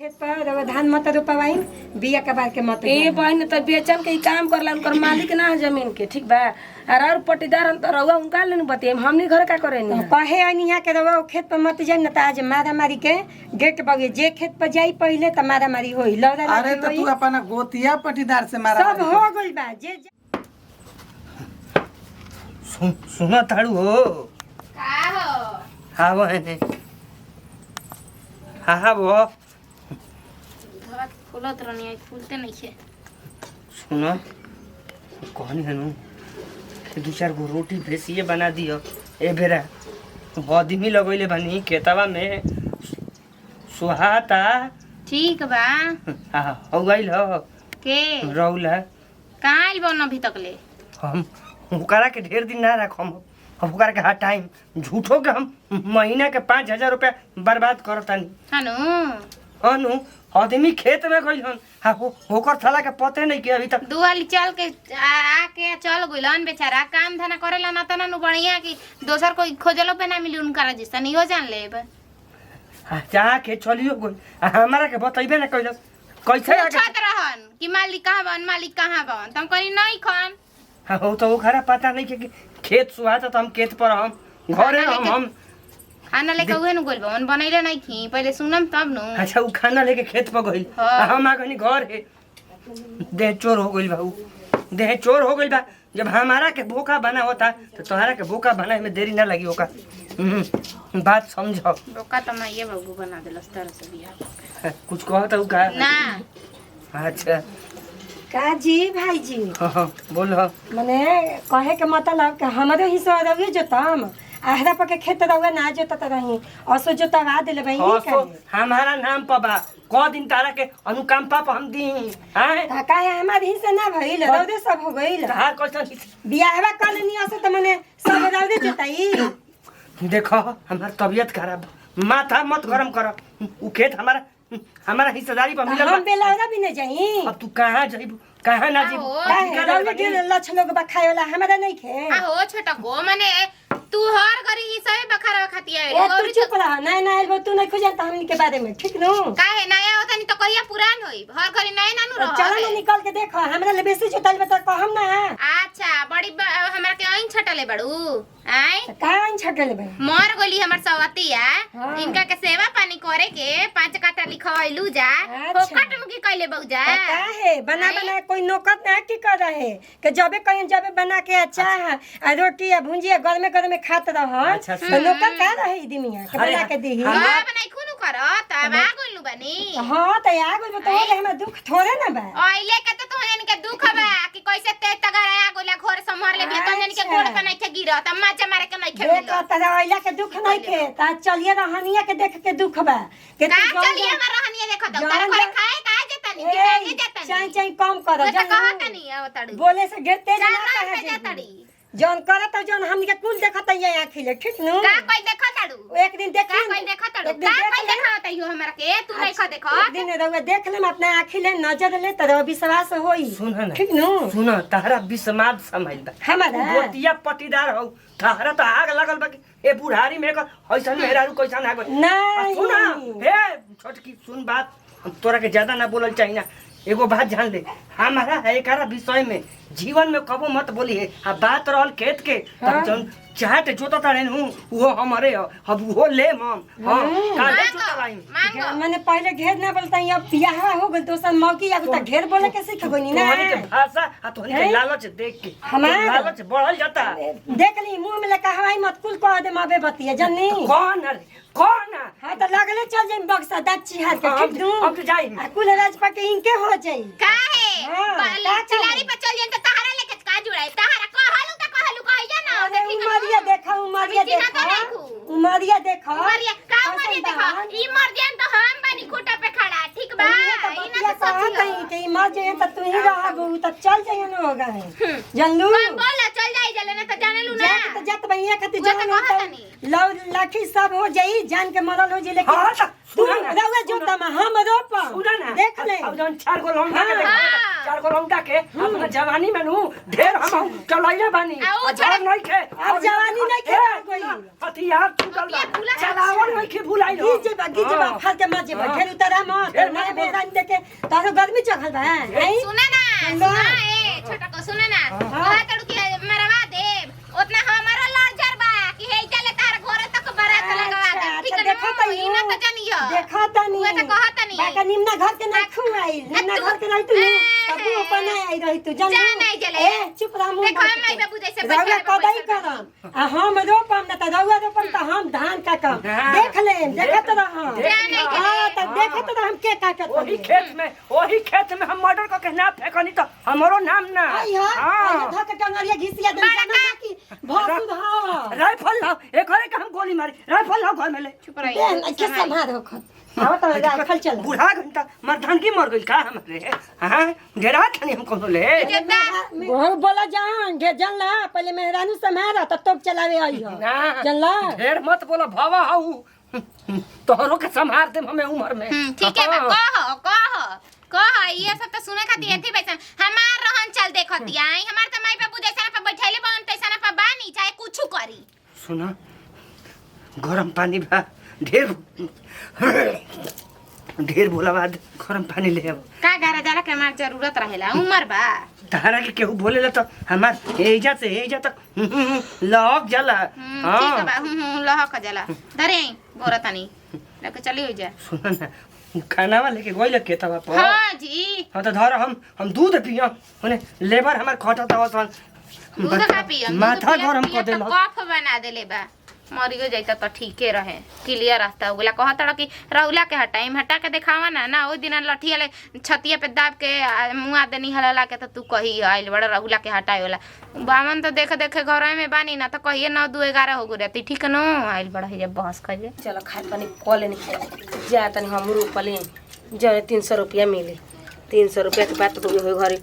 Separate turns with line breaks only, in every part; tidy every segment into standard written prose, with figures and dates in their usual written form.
खेत पर धान मत रोपवाई बिया के बार के मत
ए बहन त बेचन के काम करला उनकर मालिक ना है जमीन के ठीक बा और पट्टीदार हम त रउआ उनका लेन बतिए हमनी घर का करे नी
कहे आनी यहाँ के रवा खेत पर मत जाई न त आज मारा मारी के गेट बगे जे खेत पर जाई पहले त मारा मारी होई लौरा
अरे तो तू अपना गोतिया पटीदार से मारा
सब हो गइल बा जे
सुना ताड़ू हो
का हो
हाँ बहने हाँ वो
धवा फूलत रहनी है फूलते नहीं है
सुनो कहनी हनु दू चार गो रोटी भेसिए बना दियो ए बेरा बदमी लगैले बनी खेतवा में सुहाता
ठीक बा
हाँ हो गइल हो
के
रौला
कहाँ आइल बन अभी तक ले
हम ओकरा के ढेर दिन ना रखम अब ओकरा के हर टाइम झूठो के हम महीना के 5,000 रुपया बर्बाद करतानी
हनु
अनु आदमी खेत में गइल हन हाँ होकर थला के पते नहीं कि अभी तक
दुआली चल के आके चल गइलन बेचारा काम धंधा करेला ना तना नु बढ़िया कि दोसर कोई खोजलो पे ना मिली उनका जैसा नहीं हो जान लेब
जहाँ के चलियो गइल हमारा के बतैबे ना कइलस कैसे आके
पूछत रहन कि मालिक कहाँ बन तुम कहीं नहीं खन
हाँ हो तो ओकरा पता नहीं कि खेत सुहाता तो हम खेत पर हम घरे हम
खाना लेके उहे नु गोल बन बनैले नहीं खी पहले सुनम तब नु
अच्छा उ खाना लेके खेत पर गइल
हाँ।
हम आ गनी घर है देह चोर हो गइल बा उ देह चोर हो गइल बा जब हमारा के भूखा बना होता तो तुम्हारा के भूखा बनाए में देरी ना लगी होगा बात समझो
बोका तो मैं ये बाबू बना देलस तरह से बियाह
कुछ कहो तो का
ना
अच्छा
का जी भाई जी
हाँ बोलो
मने कहे के मतलब कि हमरे हिस्सा रहुए जोतम आहरा पर के खेत रहुए ना जोतत रही असो जोतवा देले भाई
हाँ तो हमारा नाम पबा क दिन तारा के अनुकंपा पर हम दी हैं
काहे हमार हिस्सा ना भइल रौदे सब हो गइल
हार क्वेश्चन
बियाहवा कलनी असो त मने सब रौदे जोताई
देखो हमार तबीयत खराब माथा मत गरम कर उ खेत हमारा हिस्सेदारी पर मिलल
हम
बा।
बेलौरा भी न जाई
अब तू कहाँ जाइबू कहाँ ना जाइबू
काहे रौदे के लछ लोग बा खाए वाला हमरा नहीं खे
हो छोटा को माने तू हर गरी ही सही बखारा खाती है
ए तू चुप रह ना ना आइल तू नहीं खोजन त हमनी के बारे में ठीक नु
काहे नया होता नहीं तो कहिया पुरान होई हर गरी नया नानू रह
चलो ना निकल के देखो हमरा ले बेसी जोताई बता कहम ना
अच्छा बड़ी हमरा के आइन छटले बड़ू आय
काहे छटले भाई
मर गोली हमर सवतिया
हाँ।
इनका के सेवा पानी करे के 5 काटा लिखवाइलू जा
अच्छा।
फोकट में की कइले बउजा
काहे बना बना कोई नौकर ना की कर रहे के जबे कहीं जबे बना के अच्छा आ रोटी आ भुंजिया गरमे गरमे खात रह
अच्छा,
तो नौकर का रहे ई दिमिया के बना के दी
हाँ।
अब नहीं खुनु करत अब आ गइलू बनी
हां त आ गइल तो हमरा दुख थोड़े ना बा
ओइले के तो तोहन के दुख बा कि कैसे ते तगर आ गोला घर संभाल ले तो जन के गोड़ पे नहीं के गिरत माचा मारे के नहीं
देख
खेल
तरा ओइला के दुख नहीं के ता चलिए रहनिया के देख के दुख बा के
का
तू
चलिए हमर रहनिए देखो तो तार घर खाए का जतनी कि नहीं जतनी
चाय चाय कम करो
तो कहत नहीं आवतड़ी
बोले से घेर तेज ना
जाना
कहे
से जतड़ी
जौन करत जौन हमनी के कुल देखत है आंखी ले ठीक नु
का कोई देखतड़ू
एक दिन देख
का कोई देखतड़ू
एक दिन
का
देख
कोई
ले।
देखत है हमरा के तू नहीं खा देखत
एक दिन रउआ देख लेम अपना आँखी ले नजर ले तो विश्वास होई
सुन ना
ठीक नु
सुन तारा विस्माद समझ बा
हमारा
गोतिया पटीदार हो तारा तो आग लगल बा कि ए बुढ़ारी में कर ऐसा मेहरारू कैसा ना गई
नहीं
सुन हे छोटकी सुन बात हम तोरा के ज्यादा ना बोलल चाहिए ना एगो बात जान ले हमारा एकरा विषय में जीवन में कबो मत बोली है आ बात रहल खेत के तब जौन चाहत जोता तारे हूं वो हमरे हो अब वो ले हम हां काले जोता भाई
मांगो
मैंने पहले घेर ना बोलता अब बियाह हो गइल तो सब मौकी या तो घेर बोले के सीख गइनी ना
तोहनी के भाषा आ तोहनी के लालच देख के
हमार-
लालच बढ़ल जाता
देख ली मुंह में लेका हवाई मत कुल कह दे माबे बतिया जन्नी
कौन अरे कौन
हां तो लगले चल जाई बक्सा दाची हाथ के ठीक नु
अब तो जाई
आ कुल राजपा के इनके हो जाई
काहे
हाँ,
चिलारी पर चल जन तो तहरा लेके का जुड़ाई तहरा कहलू कहिया ना
अरे
देखी ना
उमरिया देखा उमरिया
अभी चिन्हा तो
देखा
नहीं खू।
उमरिया देखा
उमरिया का उमरिया देखो ई मर जान तो हम बनी खूटा पे खड़ा ठीक बा ई ना तो
कहा
सची
कहीं कि मर जाए तो तू ही रहबू तो चल जाइए ना होगा है जानलू
बोला चल जाई जले जाने तो जाने लू ना
जात तो जात भैया खातिर
वो तो
जान
कहत
होता
नहीं।
लव लाठी सब हो जाई जान के मरल हो जाई लेकिन
हाँ, तो
तू
सुना ना,
रउआ जोता में हम रोपम
सुना ना
देख ले
अब जौन 4 गो लौंडा के
हाँ।
देखा 4 गो लौंडा के अपना जवानी में नु ढेर हम चलाइले बानी
आ, उ
और नहीं खे
अब जवानी नहीं खे कोई
हथियार छूटल
ये भूला
चलावन नहीं खे भुलाइल
गीजे बा फाल के मजे बा ढेर उतरा मत
ढेर
मैं
मत
बेरा देखे तारो गर्मी चखल बा हैं
सुने ना सुना ए छोटा को सुने ना ओहा तड़ू के मरवा देब उतना हमारा लाजर बा कि हे चले तार घरे तक बारात लगवा दे ठीक है
देखा
ना ई ना तो जानियो
देखा तनी
उहे तो कहत नहीं
बाका निम्ना घर के नहीं खुआई निम्ना घर के रही तू तब अपन आई रही तू जान
जा नहीं जले
ए चुप रह मुंह
देखो माई बाबू जैसे
रउआ
बैठे
कदाई करम आ हम रोपम ना त रउआ रोपम त हम धान काटम देख ले देखत रह
नहीं
हां त देखत रह हम के काटत
वही खेत में हम मर्डर करके ना फेंकनी तो हमरो नाम ना
आई हां धक टंगरिया घिसिया दे जाना कि भौसुद हां
राइफल लाओ एक और एक हम गोली मारी राइफल लाओ घर में ले
चुप रही
दे के संभार होखत आओ त राइफल चल
बूढ़ा घंटा मर्दानगी मर गइल का हमरे हां घेरा खनी हम कोनो ले
बहुत बोला जान घे जानला पहले मेहरानू संभार त तब चलावे आई हो
ना
जानला
ढेर मत बोला भावा हाउ तोहरो के संभार दे हमें उम्र में
ठीक है बा कह ये सब तो सुने खातिर एथी बैसन हमार रहन चल देखती आई हमार त माई बाबू जैसा पे बैठैले बन तैसा पे बानी चाहे कुछु करी
सुना गरम पानी बा ढेर बोला बाद गरम पानी ले अब
का गारा जाला के हमार जरूरत रहेला उमर बा
तारा के केहू बोलेला तो हमार एजा से एजा तक लग जाला
ठीक है बा लहक जाला धरे आई बोरतानी लेके चली हो जा
सुना ना खाना वाले के गोइल के तवा पर
हां जी
हम तो धर हम दूध पियो ओने लेबर हमार खटत आवसन
दूध का पियम
माथा गरम कर देला
कफ बना देले बा मरियो जाइता तो ठीके रहे क्लियर रास्ता हो गेला कहत कि रहुला के हटाई हटा के देखावा ना ओ दिन लठिया ले छतिया पे दाब के मुआ देनी हलला के तो तू कही आइल बड़ा रहुला के हटाए वाला बामन तो देखे देखे घर में बानी ना तो कहिए 9 2 11 हो गए ठीक न आइल बड़ा है जब बहस कर
चलो खाए पानी कॉले नहीं जा तनी हम रोपले जो 300 रुपया मिले 300 रुपया के बात हो घरे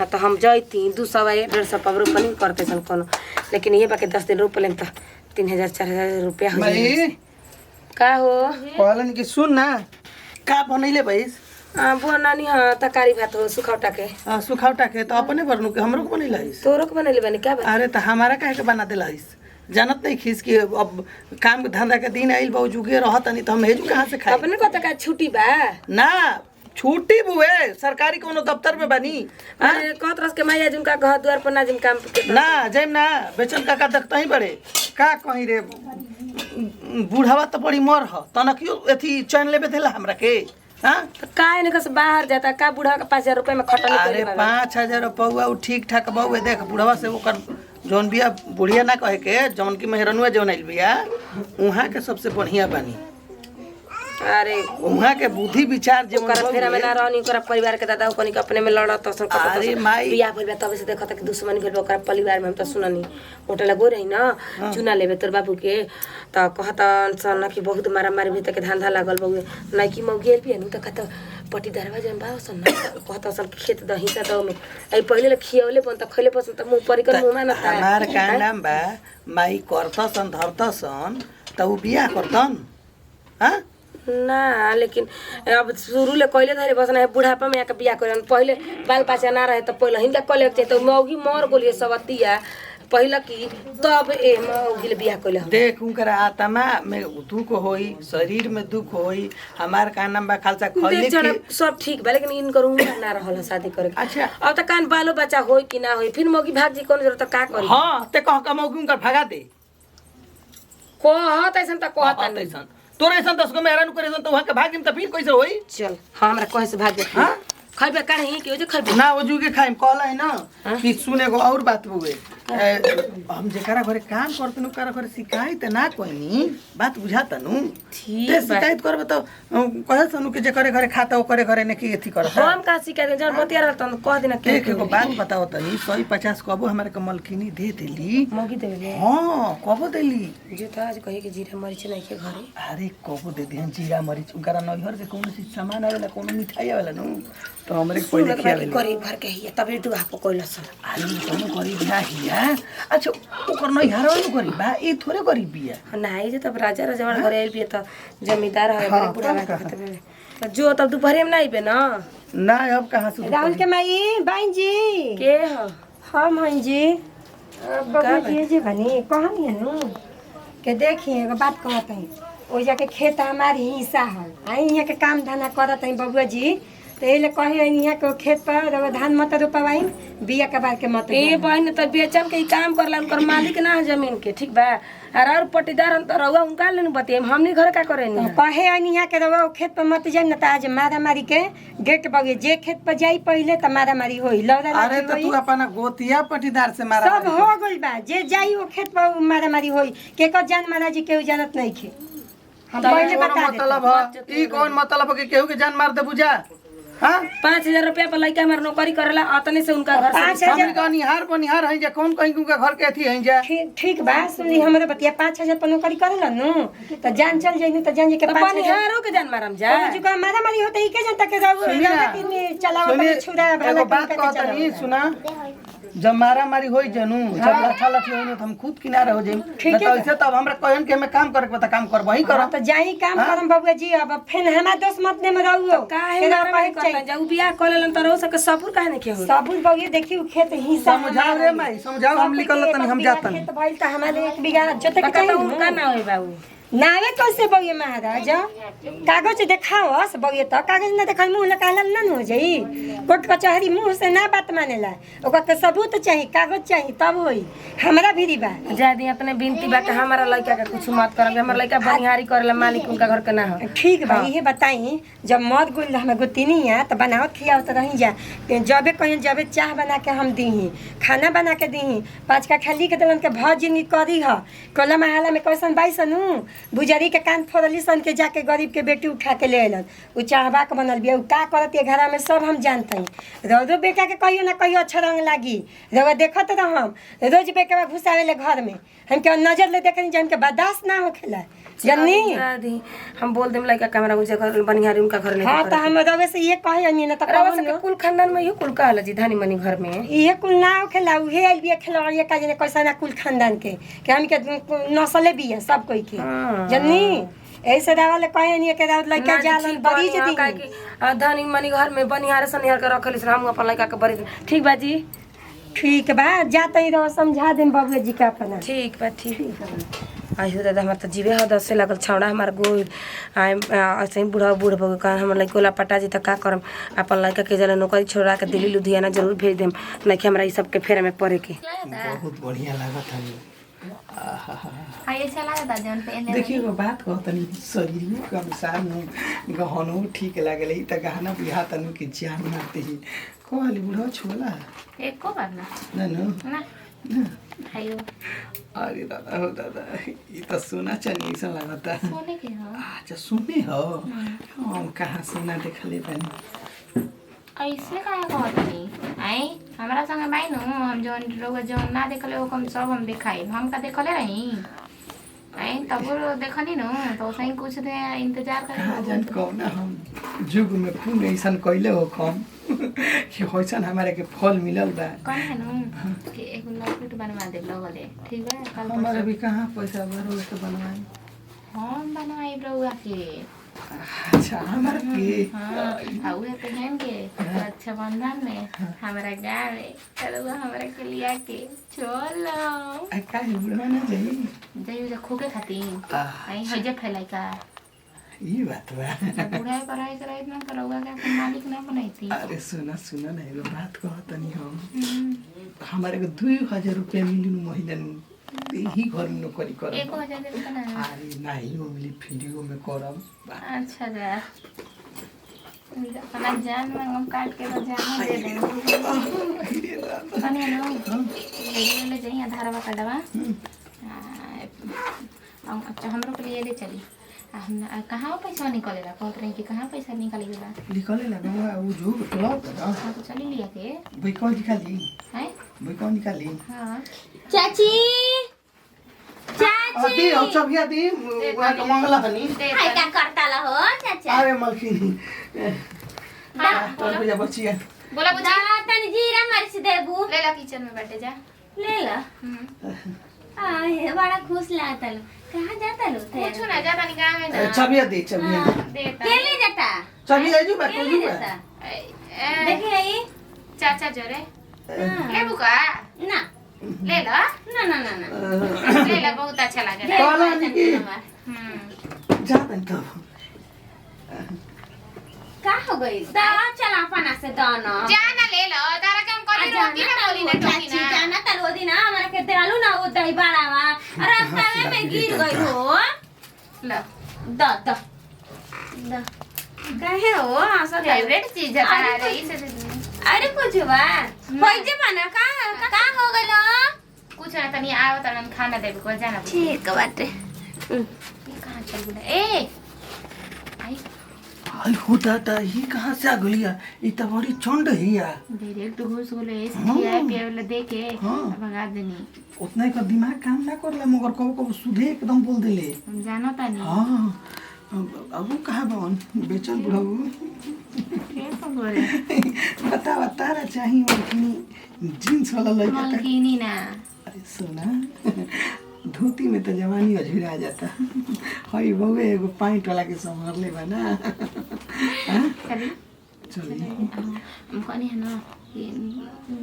ना तो हम जैती 200 150 पर रोपनी करते सन कोनो लेकिन ये बाकी 10 दिन रोपले तो 3000 4000 रुपया हो
भाई
का हो
कहलन कि सुन ना का बनैले भइस
वो नानी हाँ तकारी भात हो सुखौटा के
सुखौटा के तो अपने बनू के हमरो के बनैला हइस
तोरो के बनैले बनी का
अरे तो हमारा काहे के बना देला हइस जानत नहीं खींच के अब काम धंधा के दिन आइल बहु जुगे रहत नहीं तो हम हेजू कहाँ से खाए
अपने को तका छुट्टी बा
ना छुट्टी बुए सरकारी कोनो दफ्तर में बनी
अरे कहत रस के माया जिनका घर द्वार पर ना जिन काम के
ना जैम ना बेचन काका देखता ही बड़े का कहीं रे बूढ़ावा तो बड़ी मर ह तना क्यों एथी चैन लेबे देला हमरा के हाँ
तो काहे ने कस बाहर जाता का बूढ़ा का 5000 रुपए में खटनी
अरे
करे
5000 रुपया उ ठीक ठाक बहुए देख बुढ़वा से ओकर जौन बिया बुढ़िया ना कहे के जौन की मेहरनुआ जौन आइल बिया उहाँ के सबसे बढ़िया बानी
अरे
उहाँ के बुद्धि विचार जो
ओकर फेरा में ना रहनी ओकर परिवार के दादा ओकनी के अपने में लड़त तो
अरे माई
बियाह भइल बा तब से देखत कि दुश्मनी भइल बा ओकर परिवार में हम त सुननी होटल गो रही ना चुना लेबे तोर बाबू के त कहत सन कि बहुत मारा मारी भीतर के धंधा लागल बउए नहीं कि मौ गेल पियनु त कहत पटी दरवा जन बा सन कहत सन खेत द हिस्सा द में आई पहिले खियौले पन त खइले पसन त मुंह परी कर मुंह ना ता
हमार का नाम बा माई करतसन धरतसन त उ बियाह करतन हां
ना लेकिन अब शुरू ले कइले धरे बस ना बुढ़ापा में आके बियाह करन पहिले बाल बच्चा ना रहे त पहिले हिंदा कले के तो मौगी मर गोलिए सबतिया पहिले की तब ए मौगी ले बियाह कइले
देख उनकर आत्मा में दुख होई शरीर में दुख होई हमार का नाम बा खालसा खइले के
सब ठीक बा लेकिन इनकर उम्र ना रहल शादी करे के।
अच्छा
अब त कान बालो बच्चा होई कि ना होई फिर मौगी भाग जी कौन जरूरत का करी
हां ते कह का मौगी उनकर भगा दे
कहत ऐसन त कहत नहीं
ऐसन तोरे ऐसन 10 गो मेहरान करे सन तो वहां के भागिम त फिर कैसे होई
चल हां हमरा कहे से भाग दे
हां
खइबे काहे कि ओ जे खइबे
ना वो जुगे खाइम कहला है ना कि सुने को और बात बुए हम जेकरा घरे काम करते नु करा घरे शिकायत ना कोइनी बात बुझाता नु
ठीक
ते शिकायत करबे तो कहे सनु कि जेकरे घरे खाता ओकरे घरे ने की एथी करता
हम का शिकायत जन बतिया रहत त कह देना के
एक एगो बात बताओ तनी 150 कबो हमारे के मलकिनी दे देली
मौगी देले
हां कबो देली
जो त आज कहे कि जीरा मरीच नहीं के घरे
अरे कबो दे दिहन जीरा मरीच उनकरा नैहर से कोनो चीज सामान आवेला कोनो मिठाई आवेला नु तो हमरे के पहिले खियावेला
गरीब घर के ही तबे दुआ को कोइलस
आलू कोनो गरीब ना हिया हैं अच्छा ओकर नहीं हारवा नु करी बा ई थोड़े करी बिया
नहीं जो तब राजा रजवाड़ घरे आइल बिया त जमींदार है बड़े बुढ़ा तो जो तब दोपहर में नहीं बे ना
ना अब कहां से
राहुल के माई बहन जी
के ह
हम हन जी बबू जी भनी कहनी है नु के देखिए एगो बात कहत है ओ जाके खेत हमारी हिस्सा है आई यहाँ के काम धंधा करत है बबुआ जी तो ये कहे यहाँ के खेत पर एगो धान मत रोपवाई बिया के बाद के मत
ए बहन त बेचन के ही काम करला उनकर मालिक ना है जमीन के ठीक बा और पट्टीदार हम त रउआ उनका लेनु बतिए हमनी घर का करे नी
कहे आई यहाँ के रहो खेत पर मत जाई न त आज मारा मारी के गेट बगे जे खेत पर जाई पहले त मारा मारी होई लौरा
अरे तो तू अपना गोतिया पटीदार से मारा
सब हो गइल बा जे जाई वो खेत पर मारा मारी होई के कर जान मारा जी केहू जानत नहीं खे हम पहले बता दे
मतलब है ई कौन मतलब है कि केहू के जान मार दे बुझा हां
5000 रुपया पर लइका हमार नौकरी करेला अतने से उनका घर से
5000
का निहार बनिहार है जे कौन कहीं के घर के अथी है जे
ठीक बा सुनी हमरे बतिया 5000 पर नौकरी करेला नु त जान चल जाई नु त जान जी के 5000
बनिहारों के जान मारम जा
जो का मारा मारी होते ही के जनता के राव चलाओ अपन छुरा
एगो बात कहतनी सुना जब मारा मारी होई जनू जब लाठा लाठी होई त हम खुद किनारे हो जाई
ठीक है
ऐसे तब हमरा कहन के मैं काम करे के बता काम करब ही करब
त जाई काम करम बबुआ जी अब फेन हमरा दोस्त मत ने में रहू
काहे ना कहे करता जा उ बियाह कर लेलन त रहो सके सबूर काहे ने के हो
सबूत बगिए देखियो खेत हिस्सा
समझाओ रे माई समझाओ हम निकल तनी हम जातन
खेत भइल त हमारे 1 बीघा जते के
कता उनका ना होई बाबू
नावे कैसे बगिए महाराज कागज देखाओस बगिए त कागज ना देखाई मुंह लकाला ना हो जाई कोर्ट कचहरी मुंह से ना बात मानेला ओकर के सबूत चाहिए कागज चाहिए तब होई हमरा भी बा
जादी अपने बिनती बा के हमारा लइका के कुछ मत करब हमार लइका बनिहारी करेला मालिक उनका घर के ना हो
ठीक बा ये बताई जब मर गुल हम गोतिनी है त बनावत खियाव त रही जा जबे कहीं जबे चाह बना के हम दीही खाना बना के दीही 5 का खाली के दलन के भर जिंदगी करी ह कोला महला में कैसन बाईसनु बुजरी के कान फोड़ली सन के जाके गरीब के बेटी उठा के ले अलन उ चाहबा के बनल बिया उ का करत ये घरा में सब हम जानते हैं रोजो बेटा के कहियो ना कहियो अच्छा रंग लागी रोज देखत रहम रोज बेटा घुसावे ले घर में हम के नजर ले देखनी जन के बर्दाश्त ना होखेला जन्नी
जादी हम बोल देम लइका कैमरा उजे घर बनिहारी उनका घर ले
हां त हम रोवे से ये कहे अनि ना त
रवा सके कुल खानदान में यो कुल कहला जी धानी मनी घर में
ये कुल ना खेला उहे आइल बिया खेला ये का जने कैसा ना कुल खानदान के हम के नस्ले बिया सब कोई के जन्नी ऐसे रावल कहे नहीं के रावल लइका जालन बड़ी जदी
धानी मनी घर में बनिहार सनिहार के रखली हम अपन लइका के बड़ी ठीक बा जी
ठीक बा जाते ही रहो समझा देम बाबू जी का अपना
ठीक बा ठीक आई हो दादा हमार त जीवे ह दसे लागल छौड़ा हमार गोल आई ऐसे बूढ़ा बूढ़ बगे का हमर लइकोला पटा जी त का करम अपन लइका के जला नौकरी छोड़ा के दिल्ली लुधियाना जरूर भेज देम नहीं कि हमरा ई सब के फेरा में पड़े के
बहुत बढ़िया लागत है
हाय चला दा जन पे
देखिए वो बात कहतनी शरीर के अनुसार नु गहनो ठीक लागले त गहना बिहा तनु के जान मारते ही कहली बूढ़ा छोला
एको बार ना
ना
ना हायो
अरे दादा हो दादा ये तो सोना चांदी सा लगता है
सोने के हो
अच्छा सुने हो हम कहाँ सोना देखले बनी
ऐसे काहे कहतनी आई हमरा संगे बाई नु हम जोन लोग जो ना देखले ओ कम सब हम दिखाई हम का देखले रही आई तब देखनी नु तो सही कुछ दे इंतजार
कहाँ
कर
जान कौन हम जुग में खून ऐसा कैले हो कम कि होइसन हमारे के फल मिलल बा
कौन है नु कि एगो लॉकेट बनवा दे लोगले ठीक बा कल
हमारे भी कहाँ पैसा भरो के बनवाई
हम बनवाई रहुआ के
अच्छा हमारे के
हाँ उहे तो हम के अच्छा बंधन में हमारा गाँव में चलो हमारा के लिया के चलो
का बुढ़वा ना जाई
जाइयो जा खोके खातिर आई हजे फैलाई का
ये बात बा
बुढ़ाई पढ़ाई कराई ना करौगा के अपन मालिक ना बनाईती
अरे सुना ना एगो बात कहतनी हम हमारे को 2000 रुपया मिली महीना ही घर में नौकरी कर
1000 दे देता ना
अरे नहीं वो मिली फ्रीओ में करब
अच्छा जा अपना जान में हम काट के तो जान दे देंगे कने नो ले जाइए आधार कार्ड कटवा अच्छा हमरो के लिए ले चली हम कहाँ पैसा निकलेला कहत रही कि कहाँ पैसा निकलेला
निकले लगा वो जो टोला का
हाँ तो चली लिया के
भाई कौन निकाली
हैं
भाई कौन निकाली
हाँ
चाची चाची
अभी हम सब या दी वहां का मंगला हनी
हाय क्या करता ला हो चाचा
अरे मलकिनी और भैया बचिया
बोला बुझा
तनी जीरा मर्च देबू
ले ला किचन में बैठे जा
ले ला ये बड़ा खुश लागता लो कहाँ जाता लो
कुछ ना ज्यादा निकाल में ना
चाबिया दे
देता
के ले जाता
चाबी आजू बा
के
कोजू
ले
बा
जाता देखिए आई
चाचा जोरे ले बुका
ना
ले लो
ना ना ना ना
ले लो बहुत अच्छा लगे
काला निकी जा तन तो
का हो गई दावा चला अपना से दाना
जाना ले लो तारा के हम कोली रोकी ना बोली ना टोकी
चाची
ना
जाना तरो दिन हमरा के देलू ना वो दही बाड़ावा रास्ता में गिर गई हो
लो
द द द कहे हो हंसत
फेवरेट चीज है
अरे
तारा
कुछ-
इसे
अरे कुछ बा होई जे बना का हो गइलो
कुछ ना तनी आओ तन खाना देबे को जाना
ठीक बाटे
कहां चल गुला ए आई
आई हो दादा ही कहां से आ गलिया ई त बड़ी चंड हिया
डायरेक्ट घुस गेले खिया पिया वाला दे के
हाँ।
भगा देनी
उतना ही का दिमाग काम ना करला मगर कबो कबो सुधे एकदम बोल देले
हम जानो तानी
हां अब कहाँ बन बेचन बुढ़ाऊ
के तो बोले
बता तारा चाहिए और जींस वाला लड़का था
मलकिनी ना
अरे सुना धोती में तो जवानी अझुरा जाता हई बउए एगो पाइंट वाला के संभाल ले बा ना हाँ?
चली
चलिए
हम कहनी है ना ये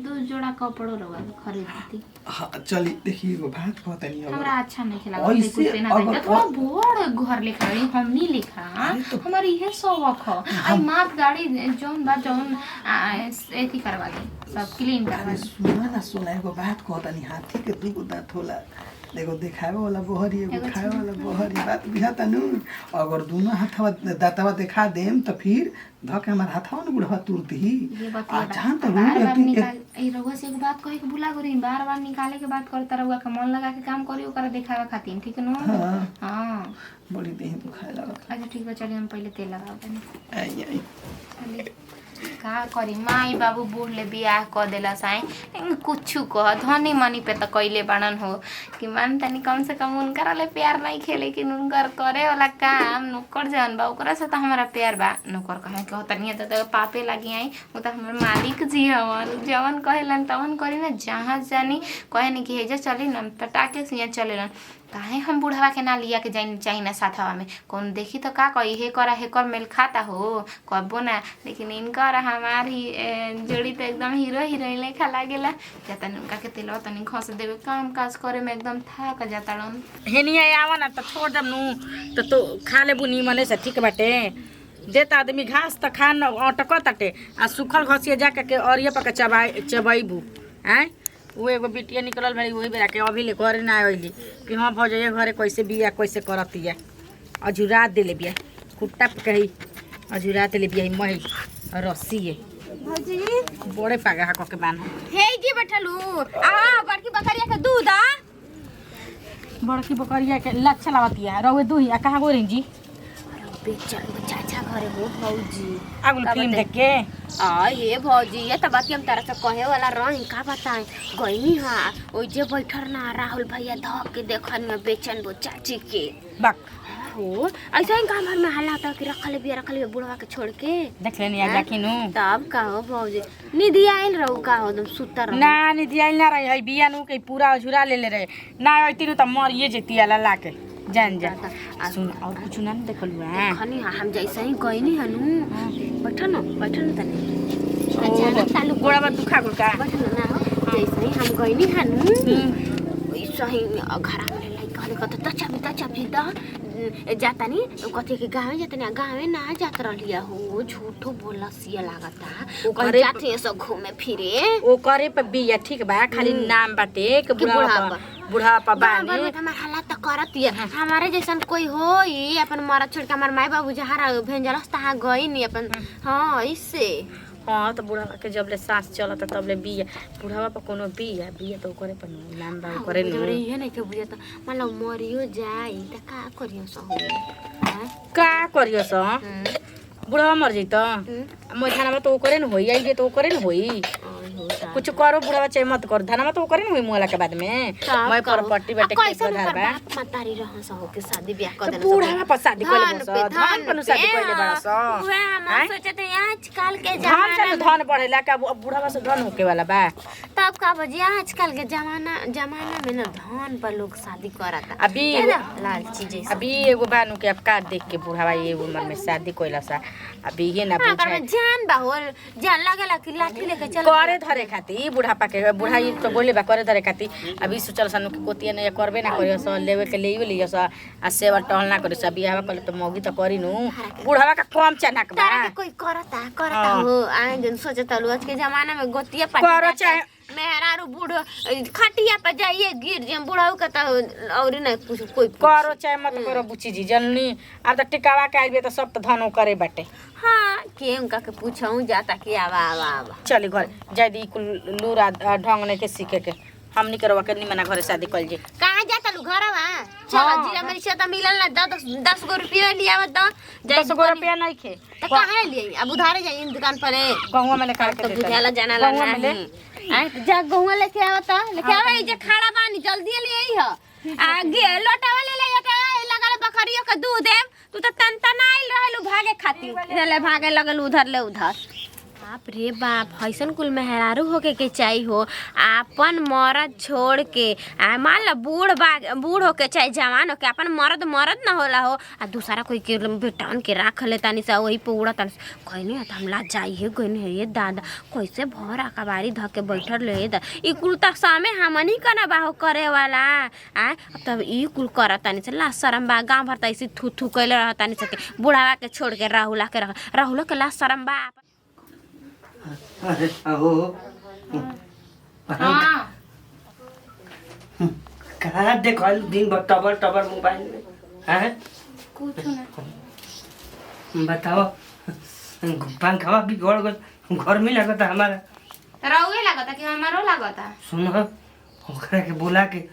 2 जोड़ा कपड़ो रवा खरीदती
हाँ चलिए देखिए एगो बात कहता नहीं
हमरा
अब
अच्छा नहीं खेला
ऐसे
कुछ पहना
अगर-
था थोड़ा बड़ घर लिखा है हमनी लिखा
अरे तो-
हमारी यह शौक है आई मात गाड़ी जौन बा जौन एथी करवा दी सब क्लीन करवा
अरे
दी
सुना एगो बात कहता नहीं हाथी के 2 दांत होला देखो दिखावे वाला बोहरी एगो खाए वाला बोहरी बात बुझाता नु अगर दोनों हाथवा दांतवा दिखा देम तो फिर धके हमार हाथवा न बुढ़वा तुरती
ये
आ
बतिया
जान तो
बार बार
रू
निकाल ए रउआ से एक बात कहे के भुला गई बार बार निकाले के बात करता रउआ के मन लगा के काम करी ओकरा दिखावा खातिर ठीक न
हाँ।
हां
बड़ी देह दुखाए लगत
अच्छा ठीक बा चलिए हम पहले तेल लगाओ तनी
आई आई
चली का करी माई बाबू बूढ़ ले बियाह क देला साई कुछ कह धनी मनी पे तो कैले बाड़न हो कि मान तनी कम से कम उनकरा ले प्यार नहीं खेले कि उनकर करे वाला काम नुकर जन बा ओकरा से तो हमारा प्यार बा नुकर कहे के तनी तो पापे लगी आई वो तो हमारे मालिक जी हवन जवन कहेलन तवन करी ना जहाँ जानी कहे नहीं कि हेजा चली न पटाके से चलेलन काहे हम बुढ़ावा के ना लिया के जाइन चाहिए ना साथवा में कौन देखी तो का कही हे करा हे कर मेल खाता हो कबो ना लेकिन इनकर हमार ही जोड़ी तो एकदम हीरो हीरोइन लेखा लागेला जाता उनका के तेलवा तनी घस देवे काम काज करे में एकदम थक जाता रन
हेनिया आवा ना तो छोड़ दम नु तो खा ले बुनी मने से ठीक बाटे देता आदमी घास तो खान अटक ताटे आ सुखल घसिया जाके के अरिया पके चबाइबू हैं वो एगो बिटिया निकलल भाई वही बेरा के अभी ले घर ना आइली कि हाँ भौजैया घरे कैसे बिया कैसे करतिया अजुरा देले बिया कुट्टा कही अजुरा देले बिया मही रस्सी है
भौजी
बड़े पागा क के बान
हे जी बैठलू आ बड़की बकरिया के दूध आ
बड़की बकरिया के लच्छा लावतिया रवे दुही आ कहाँ गोरी जी
बेचन चाचा घरे हो भौजी
आगुल फिल्म देख के
आ ये भौजी ये तो बात हम तारा से कहे वाला रही का बताएं गईनी हां ओइ जे बैठर ना राहुल भैया धक के देखन में बेचन वो चाची के
बक
हो ऐसा ही काम में हल्ला होता कि रखले बिया बुढ़वा के छोड़ के
देख लेनी आ जाकिनु
तब का हो भौजी निधि आइल रहू का हो एकदम सुतर रहू
ना निधि आइल ना रही है बिया नु के पूरा अझुरा ले रहे ना अइती नु त मरिए जेती आला लाके जान जा सुन और कुछ ना देखलु हैं
खनी हम जैसे ही गईनी हनु बैठन तने अचानक तालू
गोड़ा में दुखा गुड़का
बैठन ना जैसे ही हम गईनी हनु वैसा ही घर में लाई कहले कत तछबी द जाता नी कथे के गाँव जाता नी गाँव ना जात रहिया हो झूठो बोला सिया लागता
करे
जाते सब घूमे फिरे
ओ करे पे बिया ठीक बा खाली नाम बाटे के बुढ़ा पा बानी
हमार हालात तो करत है हमारे जैसन कोई होई अपन मरद छोड़ के हमार माई बाबू जहाँ भेंजलस तहाँ गई नी अपन हाँ इससे
हाँ तो बुढ़ा के जब ले सांस चलत तब ले बिया बुढ़ावा पर कोनो बिया तो करे पर नाम बा करे
जब ये नहीं के बुझे तो मतलब मरियो जाई त का करियो सो
का करियो स बुढ़ावा मर जइतो मोछाना में तो करे न होई आई जे तो करे न होई कुछ करो बुढ़ावा चाहे मत करो धनमा तो करे ना मुआला के बाद में मैं प्रॉपर्टी बेटे के
कैसे
बधार बा
बाप मतारी रह सहो के शादी ब्याह कर
तो
देना
बुढ़ावा पर शादी कइले बस धन पर शादी कइले बस
उहे हम सोचते हैं आजकल के
धन
जमाना
से धन बढ़ेला का बुढ़ावा से धन होके वाला बा
तब का बजे आजकल के जमाना में ना धन पर लोग शादी करता
अभी
है ना लालची जैसे
अभी एगो बानू के अब का देख के बुढ़ावा ये उम्र में शादी कइला सा अभी ये ना
अगर
बुझाए
में जान बा हो जान लागेला कि लाठी लेके चल
करे धरे खाती बुढ़ापा के बुढ़ाई तो बोले बा करे धरे खाती अभी सोचल सनु के कोतिया ने करबे ना करियो स लेवे के लेइयो लियो स आ सेवा टहल ना करियो स बियाह करे तो मौगी तो करी नु बुढ़ावा का कम चनक बा
तारा के कोई करता हो आए जन सोचता लोग आज के जमाना में गोतिया
करो
पाटी
चाहे
मेहरारू बूढ़ो खटिया पे जाइए गिर जे बुढ़ाऊ का तो और नहीं कुछ कोई
करो चाहे मत करो बुची जी जननी अब तो टिकावा के आइबे तो सब तो धनो करे बाटे
हाँ के उनका के पूछूं जाता कि आवा आवा आवा
चली घर जाय दी कुल लूरा ढंग ने के सीखे के हमनी करवा के निमना घरे शादी कल जे
कहाँ जाता लू घरवा चल जिला मेरी से तो मिलल ना 10 गो रुपया लिया तो
10 गो रुपया नहीं खे
तो कहाँ लिए अब उधारे जाइए दुकान पर
गहुआ में लेकर
तो
के
बुझाला जाना ला नहीं जा गहुआ लेके आवता लेके आवे जे खाड़ा पानी जल्दी ले आई हो आगे लोटावा ले के लगल बकरियों के दूध देव तू तो तनतनाइल रहलू भागे खाती ले भागे लगल उधर ले उधर बाप रे बाप हईसन कुल मेहरारू होके के चाही हो अपन मरद छोड़ के मान ला बूढ़ होके चाहे जवान होके अपन मरद ना होला हो आ दूसरा कोई के बेटान के राख लेता नहीं सा वही पे उड़ता कहनी त हमला जाइए गने हे दादा कैसे भर अकबारी ध के बैठल ले ई कुल त सामे हमनी कना बाहो करे वाला आ तब ई कुल करता नहीं ला शरम बा गांव भर त ऐसे थू थू कइले रहता नहीं सके बुढ़ावा के छोड़ के राहुला के ला शरम बा
अरे अहो
हां
कहाँ देखल दिन भर टबर मोबाइल में हैं
कुछ ना
बताओ पंखा बिगड़ गल घर में लगता हमारा
रहुए लागता कि हमारो लागता
सुन ओकरा के बोला के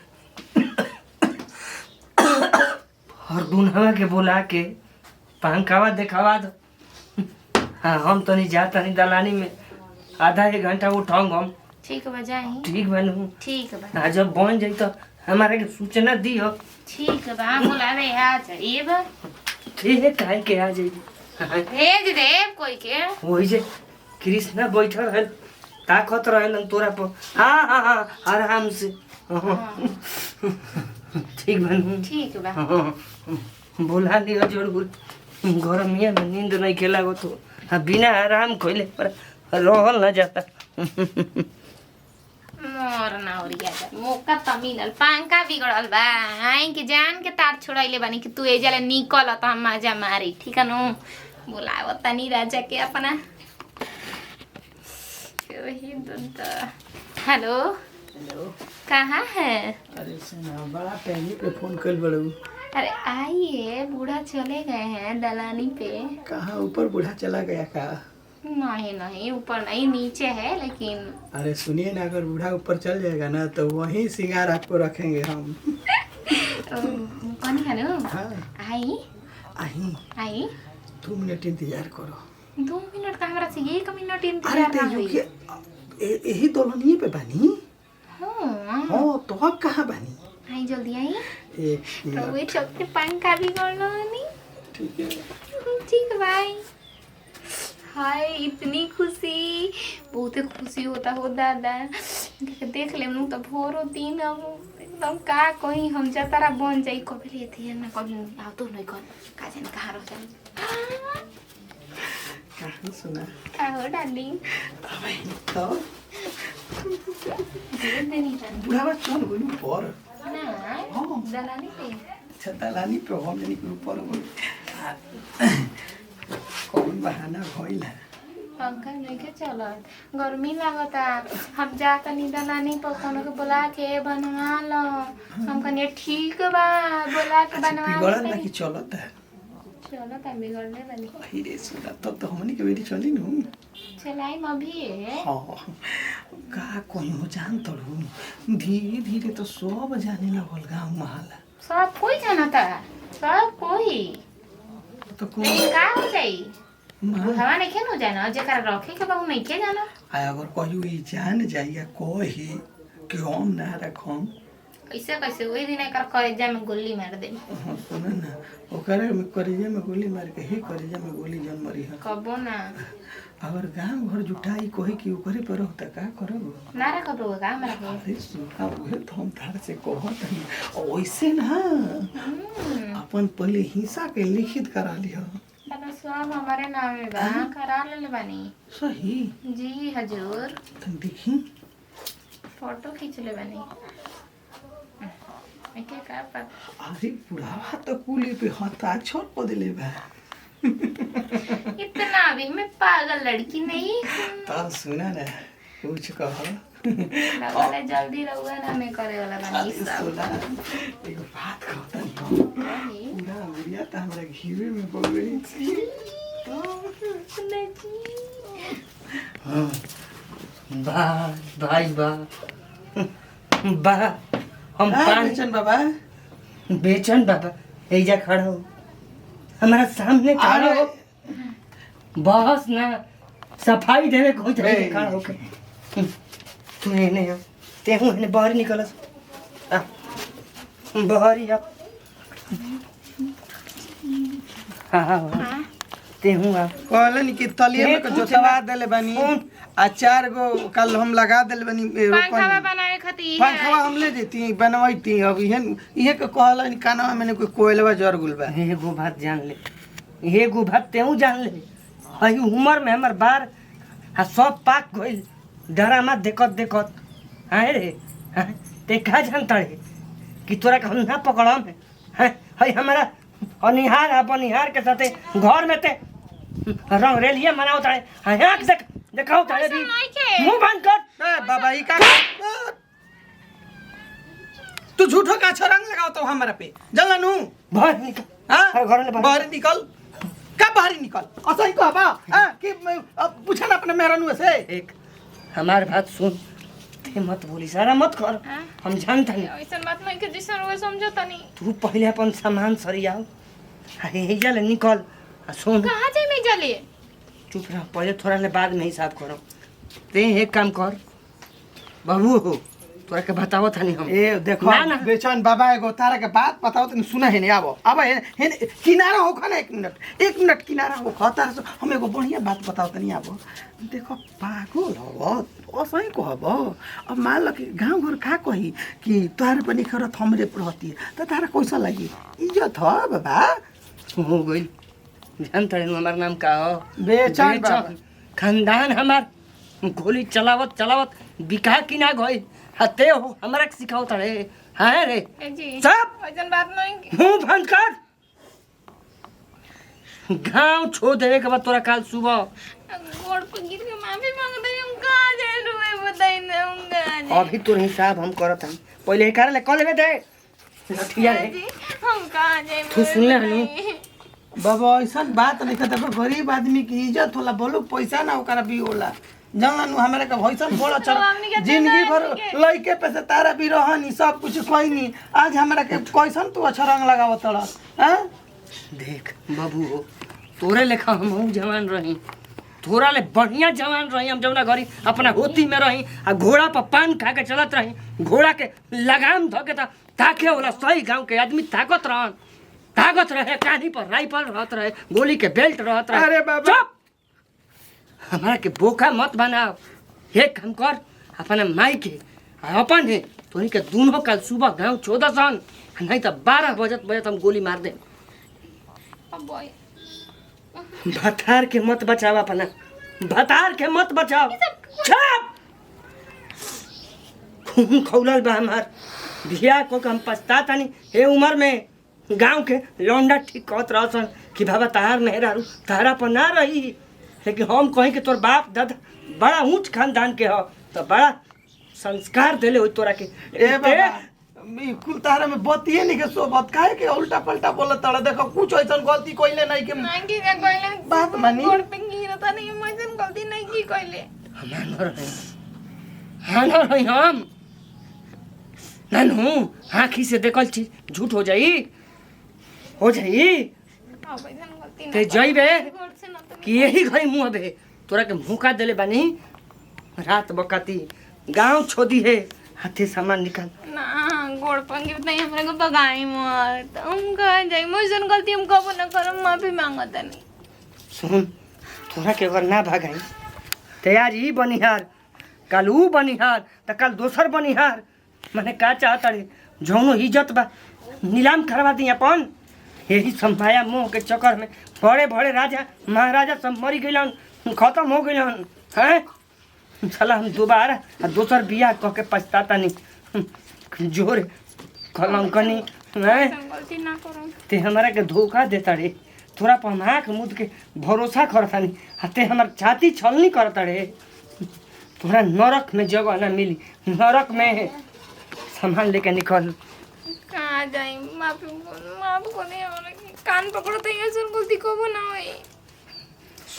और दुनवा के बोला के पंखावा देखावा दो हाँ हम तो नहीं जाता नहीं दलानी में आधा एक घंटा उठाऊंगा हम
ठीक बा जाई
ठीक बनू
ठीक बा
जब बन जाई तो हमारे के सूचना दियो
ठीक बा बुलावे आ जाइब
ठीक है काहे के आ जाई
भेज दे कोई के
वही जे कृष्णा बैठल है ताकत रहलन तोरा पर हाँ आराम से ठीक बनू
ठीक बा
बोला लियो जरूर गरमिया में नींद नहीं खेला गो तो बिना आराम खोले पर रहल न जाता
मोर ना ओरिया जा मौका त मिलल पंखा बिगड़ल बा आई कि जान के तार छोड़ाइले बानी कि तू एजले निकल त हम मजा मारी ठीक है नु बुलाव तनी राजा के अपना वही तो हेलो कहाँ है
अरे सुना बड़ा पहले पे फोन कर बड़ू
अरे आइए बूढ़ा चले गए हैं दलानी पे
कहाँ ऊपर बूढ़ा चला गया का
नहीं ऊपर नहीं नीचे है लेकिन
अरे सुनिए ना अगर बूढ़ा ऊपर चल जाएगा ना तो वहीं सिंगार आपको रखेंगे हम
कौन है ना
हाँ
आई
आई 2 मिनट इंतजार करो
2 मिनट का हमरा से 1 मिनट
अरे
इंतजार ना हुई
यही दोलनिए पे बानी
हाँ
हाँ तो अब कहाँ बानी
आई जल्दी आई
एक
तो वे चलते पंखा भी करना नहीं
ठीक है
ठीक भाई हाय इतनी खुशी बहुत खुशी होता हो दादा देख ले तो भोरो दिन अब एकदम का कहीं हम जतारा बन जाई कभी ले थी ना कभी आओ तो नहीं कर का जाने कहाँ रह जाए
कहाँ सुना
हो डार्लिंग
तो
नहीं जानी
बुढ़ावा चल गई ऊपर
ना दलानी पे
छतालानी पे हम जानी ऊपर कौन बहाना भइल है
पंखा नहीं के चलत गर्मी लागता हम जाता नी दलानी पर कोनो के बुला के बनवा लो हम कने ठीक बा बुला के बनवा
बिगड़ल ना कि चलत है
चलो तब बिगड़ने वाली
वही रे सुना तब तो हमनी के बेटी चली नू
चलाई अभी
हाँ का कोई हो जान तड़ू धीरे धीरे तो सब जाने लगल गाँव महल
सब कोई जाना था सब कोई
तो कौन
लेकिन का हो जाई बुढ़वा नहीं खेनो जाना जेकर रखे के बाबू नहीं के जाना
अगर कहियो ई जान जाइया कही कि हम ना रखम
कैसे कैसे वही दिन एकर करेजा में गोली मार दे
सुन ना ओकरे में करेजा में गोली मार के ही करेजा में गोली जन मरी है
कबो ना
अगर गांव घर जुटाई कही कि ओकरे पर होता का करब
ना रखब रो का हमरा के
अरे सुना उहे तो हम तार से कहत हई वैसे ना अपन पहले हिस्सा के लिखित करा लिह
बना सब हमारे नाम में बा करा ले बानी
सही
जी हजूर
तुम देखी
फोटो खींच ले बानी एके का पता
अरे बुढ़ावा तो कुली पे हस्ताक्षर को दिले बा
इतना भी मैं पागल लड़की नहीं
तो सुना ना कुछ कहो
लगले जल्दी रहुआ ना मैं करे वाला बानी ई सब
सुना एगो बात कहता नहीं पूरा उड़िया तो हमरा घीवे में बगड़ी छी
हाँ भाई बा हम पान
बेचन बाबा
बेचन बाबा एजा खड़ा हो हमारा सामने खड़ा हो बस ना सफाई देवे को चाहिए खड़ा होके तू एने आ तेहू एने बाहर निकलस आ बाहर ही आ हाँ तेहू आ
कहलन कि तलिए में
कुछ
जोतवा
ना।
देले बानी आ 4 गो कल हम लगा देले बानी
पंखा बनावे खातिर
पंखवा हम ले देती बनवाईती अब इहे के कहलन कानवा में कोई कोयलवा जर गुल बा
एगो बात जान ले एगो बात तेहू जान ले हई उम्र में हमर बार आ सब पाक गइल डरामा देखत हाँ रे हाँ ते का जानता रे कि तोरा के हम ना पकड़म हाँ हई हमारा अनिहार अपनिहार के साथे घर में ते रंग रेलिया मनाओ तारे हाँ आँख देखाओ तारे भी मुंह बंद कर
ए बाबा ई का तू झूठो का रंग लगाओ तो हमारा पे जल्ला नु
बाहर निकल
हां
घर में
बाहर निकल का बाहर निकल असही कहबा हां कि पूछा ना अपने मेहरानू से
एक हमार बात सुन ते मत बोली सारा मत कर हम जानता नहीं
ऐसन बात नहीं के जिसन वो समझता नहीं
तू पहले अपन सामान सरियाओ हेजा ले निकल आ सुन
कहाँ जाए मैं जले
चुप रह पहले थोड़ा ले बाद में हिसाब करो ते एक काम कर बाबू हो तोरा के बताओ थानी हम
ए देखो
ना, ना।
बेचन बाबा एगो तारा के बात बताओ तनी सुना है नहीं आबो अब है किनारा हो खा ना 1 मिनट किनारा हो खा तारा से हम एगो बढ़िया बात बताओ तनी आबो देखो पागल हो असही कहबो अब मान लो कि गांव घर का कही कि तोहार पनि खरत हमरे पढ़ती त तारा कैसा लगी इज्जत हो बाबा
हो गइल जानता है हमार नाम का हो
बेचन बाबा
खानदान हमार गोली चलावत बिका कि ना गइल हते हो हमरा के सिखाओ तारे हाँ रे
जी
सब
ऐसन बात नहीं
मुंह बंद कर गांव छोड़ देवे के बाद तोरा काल सुबह
गोड़ पर गिर के माफी मांग दे हम कहाँ जाए रुए बताई ना हम कहाँ जाए
अभी तोर हिसाब हम करत हन पहले एक ले कॉल लेवे दे लठिया रे
जी हम कहाँ जाए
तू सुन ले हनु
बाबा ऐसा बात नहीं देखो गरीब आदमी की इज्जत होला बोलो पैसा ना ओकरा भी होला जानू हमरा के भैसन बोला चल जिंदगी भर लइके पे से तारा भी रहनी सब कुछ कोई नहीं आज हमरा के कैसन तू अच्छा रंग लगाव तड़ा हैं
देख बाबू हो तोरे लेखा हम जवान रही थोड़ा ले बढ़िया जवान रही हम जौना घरी अपना होती में रही आ घोड़ा पर पान खा के चलत रही घोड़ा के लगाम धो के ताके होला सही गांव के आदमी ताकत रहे कानी पर राइफल रहत रहे गोली के बेल्ट रहत रहे
अरे बाबा।
चुप हमारा के बोका मत बनाओ हे काम कर अपना माई के आ अपन है तोरी के दोनों कल सुबह गांव 14 सन नहीं तो 12 बजत हम गोली मार दे भतार के मत बचाओ अपना भतार के मत बचाओ छाप खून खौलल बा हमार बिया को हम पछताता नहीं हे उम्र में गांव के लौंडा ठीक कहत रहसन कि बाबा तार नहीं रहू तारा पर ना रही लेकिन हम कहीं कि तोर बाप दादा बड़ा ऊंच खानदान के हो तो बड़ा संस्कार देले हो तोरा के
ए बाबा मी कुल तारा में बतिए नहीं के सोबत काहे के उल्टा पलटा बोलत तड़ा देखो कुछ ऐसन गलती कोइले नहीं के
नहीं की कोइले
बात मानी
गोड़ पे गिरता नहीं मैं ऐसन गलती नहीं की कोइले
हाँ न रही हम नानू आँखी से देखल चीज झूठ हो जाई
अब ऐसन गलती ना
ते जइबे
घर से ना तो
कि यही घरी मुँह बे तोरा के मुँह देले बानी रात बकाती गांव छोदी है हाथे सामान निकाल
ना गोड़ पंगे नहीं हमरे को बगाई मत हम कहाँ जाई मोसन गलती हम कबो ना करम माफी मांगता नहीं
सुन तोरा के अगर ना भागाई तैयार ही बनिहार कल ऊ बनिहार त कल दोसर बनिहार मने का चाहता रे जौनो इज्जत बा नीलाम करवा दी अपन यही सब माया मोह के चक्कर में बड़े बड़े राजा महाराजा सब मरी गइलन खत्म हो गइलन हैं साला हम दोबारा दोसर बियाह कह के पछताता नहीं जोर कलंकनी हैं
गलती ना करो
ते हमारा के धोखा देता रे थोड़ा पर हम आँख मुद के भरोसा करता नहीं ते हमार छाती छलनी करता रे थोड़ा नरक में जगह ना मिली नरक में सामान लेके निकल
कहाँ जाई माफ को नहीं हमरा कान पकड़ो तो ये सुन गलती कबो ना होई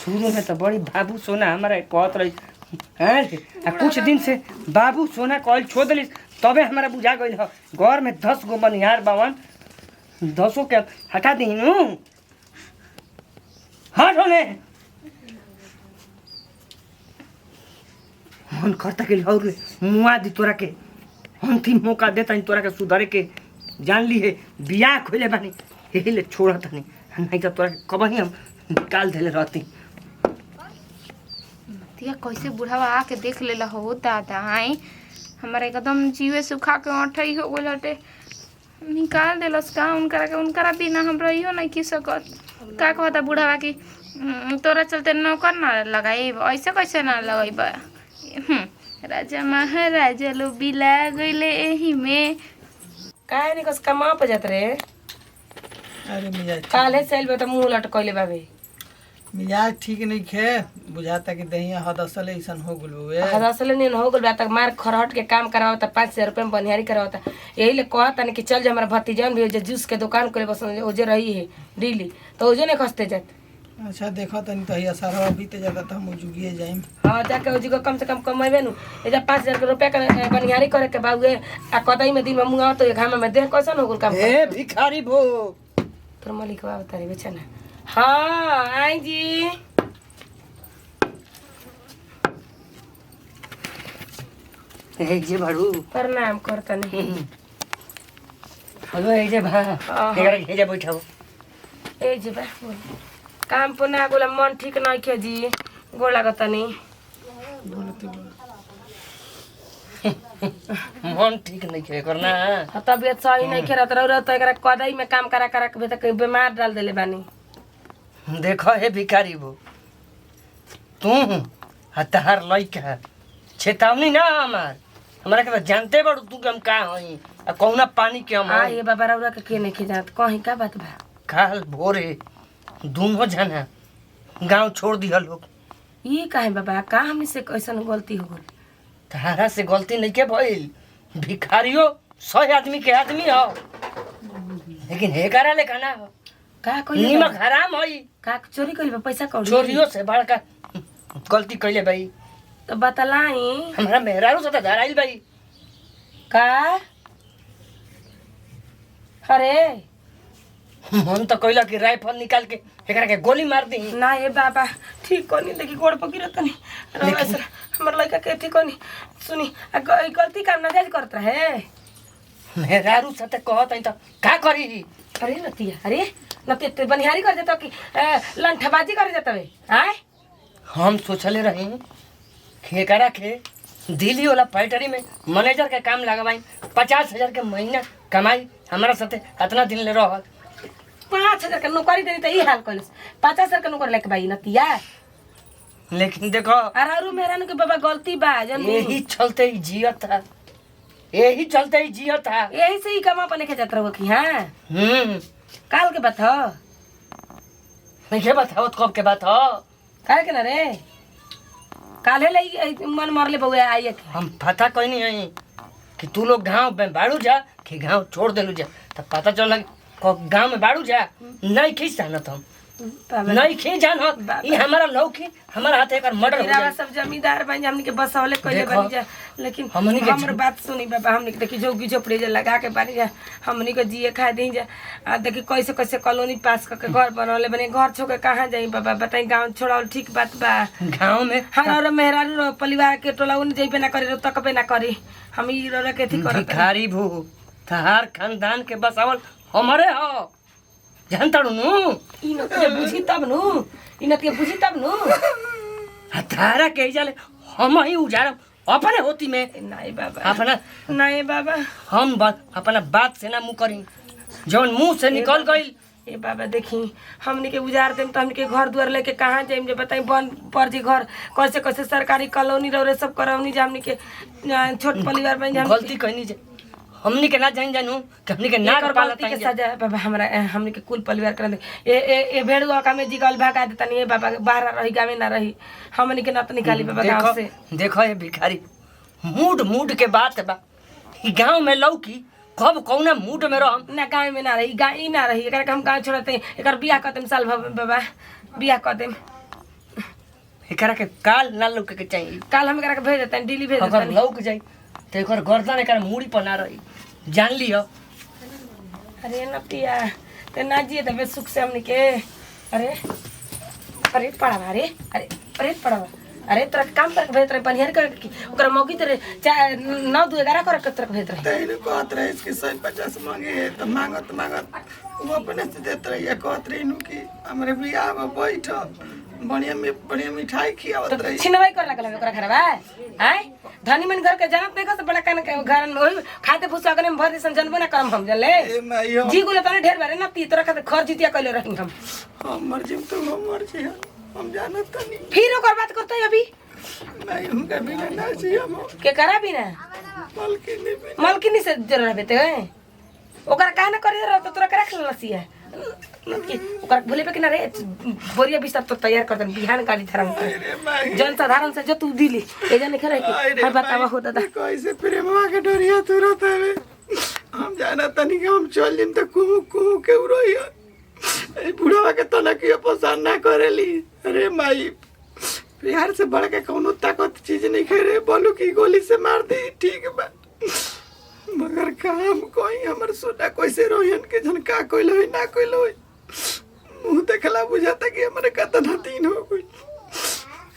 शुरू में तो बड़ी बाबू सोना हमारा कहत रही हैं आ कुछ दिन से बाबू सोना कहल छोड़ दिली तबे हमारा बुझा गई ह घर में 10 गो बनिहार बावन 10 के हटा दी हट होने मन करता के और मुआ दी तोरा के अंतिम मौका देता तोरा के सुधारे के जान ली है बियाह खोले बानी यही ले छोड़ता नहीं तो तोरा के कबही हम निकाल देले रहती
तिया कैसे बुढ़ावा आके देख लेला हो दादा आई हमारा एकदम जीवे सुखा के अठई हो गइल हटे निकाल देलस का उनकरा बिना हम रहियो नहीं की सकत का कहता बुढ़ावा की तोरा चलते नौकर ना लगाई ऐसे कैसे ना लगाई राजा महाराजा लो बिला गइले एही में
काहे नहीं कस कमा पे जात रे
अरे मिजाज
काले सेल बे त मुंह लटकइले बाबे
मिजाज ठीक नहीं खे बुझाता कि दहिया हद असल ऐसन हो गुल हुए
हदसले नहीं हो गल बा तक मार खरहट के काम करावता 5000 रुपए में बनिहारी करावता यही ले कहता नहीं कि चल जा हमारा भतीजन भी जूस के दुकान करे बस ओजे रही है डेली तो ओजे नहीं खसते जात
अच्छा देखो तनी तो सारा बीते जाता तो हम जुगिए जाइम
हाँ जाके ओजी को कम से कम कमेबे नु एजा 5000 के रुपया के बनिहारी करे के बाबुए आ कतई में दिन में मुंगा तो घाम में देह कैसन हो गल काम
ए भिखारी भो
तोर मालिक बा तारी बेचना हाँ आई जी
ए जे भाड़ू
प्रणाम करता नहीं
हेलो ए जे भा एकरा के जे बैठाओ
ए जी बा बोल। काम पर ना गोला मन ठीक नहीं खे जी गोड़ लागता नहीं
मन ठीक नहीं खे करना
तबियत सही नहीं खे रह तो एकरा कदई में काम करा करा के भीतर बीमार डाल देले बानी
देखो हे भिखारी भो तू हतार लइका चेतावनी ना हमारा के जानते बड़ू तू के हम का हई आ कौना पानी के हम
आ ये बाबा रउरा के नहीं खे जात कहीं का बात बा
काल भोरे दोनों जना गांव छोड़ दिया लोग
ये काहे बाबा का हमनी से कैसन गलती हो गई
तारा से गलती नहीं के भइल भिखारियो 100 आदमी के आदमी हो लेकिन हे करा ले खाना हो
का कइले
निमक हराम हई
का चोरी कइले बा पैसा कौड़ी
चोरियों से बड़का गलती कैले भाई
तो बतलाई
हमारा मेहरारू से तो धराइल भाई
का अरे
मन तो कहला कि राइफल निकाल के एकरा के गोली मार दी
ना ये बाबा ठीक कोनी देखी गोड़ पकड़ तनी हमर लड़का के ठीक कोनी सुनी गलती काम ना जाज करत रहे
मेहरारू से तो कहत हई तो का करी
अरे नतिया ते बनिहारी कर देतो कि लंठबाजी कर देतो आय
हम सोचले रही कि एकरा के दिल्ली वाला फैक्ट्री में मैनेजर के काम लगवाई 50,000 के महीना कमाई हमारा साथे कितना दिन ले रह
5,000 के नौकरी देनी तो ये हाल कइलस 50,000 के नौकरी लेके भाई नतिया
लेकिन देखो
अरे मेहरान के बाबा गलती बा जन
यही चलते ही जिया था यही चलते ही जिया था
यही से ही कमा पने के जात रहो कि हां काल के बात हो
नहीं बताओ कब के बात हो
काहे के ना रे काले ले मन मरले बउए आइए के
हम पता कोई नहीं है कि तू लोग गांव में बाड़ू जा कि गांव छोड़ देलू जा तब पता चला गांव में बाड़ू जा नहीं खींच ना तुम नहीं खे जान ये हमारा लौकी हमारा हाथ एक मर्डर हो
मेरा
जाए।
सब जमींदार बन हमनी के बसौले कइले
देखो,
बनी जा लेकिन
हमनी के
हमर बात सुनी बाबा हमनी के देखी जोगी झोपड़ी जे लगा के बानी जा हमनी के जिए खाए दी जा आ देखी कैसे कैसे कॉलोनी पास करके घर बनौले बने घर छोड़ के कहाँ जाई बाबा बताई गांव छोड़ावल ठीक बात बा
गाँव में
हमारा मेहरारू परिवार के टोला उन जइबे ना करे तकबे ना करी हम ई रो के थी करत
भिखारी भू तहार खानदान के बसावल हमारे हो जानता नु
ई न के बुझी तब नु ई न के बुझी तब नु
तारा के जाले हम ही उजाड़ब अपने होती में
नहीं बाबा
अपना
नहीं बाबा
हम अपना बात से ना मुँह करी जौन मुंह से निकल गई
ए बाबा देखी हमनी के उजाड़ देम तो हमनी के घर दुआर लेके कहाँ जाइम जे बताई बन पर जी घर कैसे कैसे सरकारी कॉलोनी रहे सब करौनी जे हमनी के छोट परिवार बन जा
गलती कहनी जे हमनी के ना जान जानू कि हमनी के ना
गलती के सजा बाबा हमरा हमनी के कुल परिवार कर दे ए भेड़ुआ का में जी गल भागा देता नहीं बाबा बाहर रही गाँव में ना रही हमनी के ना तो निकाली बाबा गाँव से
देखो ये भिखारी मूड के बात बा गाँव में लौकी कब कौना मूड में रह
ना गाँव में ना रही गाँव ई ना रही एक हम गाँव छोड़ते एक बियाह कर देम साल भर बाबा बियाह कर देम
एकरा के काल ना लौके के चाहिए
काल हम एकरा के भेज देते दिल्ली भेज
अगर
देते
लौक जाई तो एक गर्दन एक मूड़ी पर ना रही जान लियो
अरे नतिया ते ना जिए तबे सुख से हमने के अरे अरे पढ़ावा अरे अरे अरे पढ़ावा अरे तोरा काम कर भेज रहे बनिहार कर की ओकरा मौकी तेरे 9-2-11 कर के तोरा भेज रहे
तेरे कहत रहे इसके 150 मांगे तो मांगत वो अपने से देत रही कहत रही नु कि हमरे बियाह में बैठ बढ़िया मिठाई खियावत
तो
रही
छिनवाई कर लगल ओकरा घरवा आय धनी मन घर के जानत नहीं का से बड़ा कान के घर में ओही खाते फुसा करे में भर दिसन जनबो ना करम हम जले
ए माई
जी गुले तने ढेर बारे ना ती तोरा खाते खर जितिया कइले रही हम
हमर जिम तो हमर छी हम जानत नहीं
फिर ओकर बात करते अभी
नहीं उनका बिना ना छी हम
के करा भी ना मलकिनी से जरूर बेते ओकरा काहे ना करे रह तो तोरा के रख लसिया ओकरा भूले पे कि ना रे बोरिया बिस्तर तो तैयार कर दन बिहान गाड़ी धरम जन साधारण से जो तू दिली ए जने खेले कि हर बतावा हो दादा
कैसे प्रेमवा के डोरिया तुरत हवे हम जाना तनी कि हम चल जिम त कुहू के उरोइया ए बुढ़ावा के तना की पसंद ना करेली अरे माई प्यार से बढ़ के कोनो ताकत चीज नहीं खेरे बोलू की गोली से मार दी ठीक बा मगर काम कोई हमर सोना कैसे रोहन के जन का कोई लोई ना कोई लोई मुंह देखला बुझाता कि हमारे कतना दिन हो गई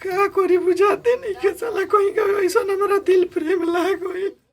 का कोरी बुझाते नहीं के साला कोई का ऐसा हमारा दिल प्रेम लाग गई।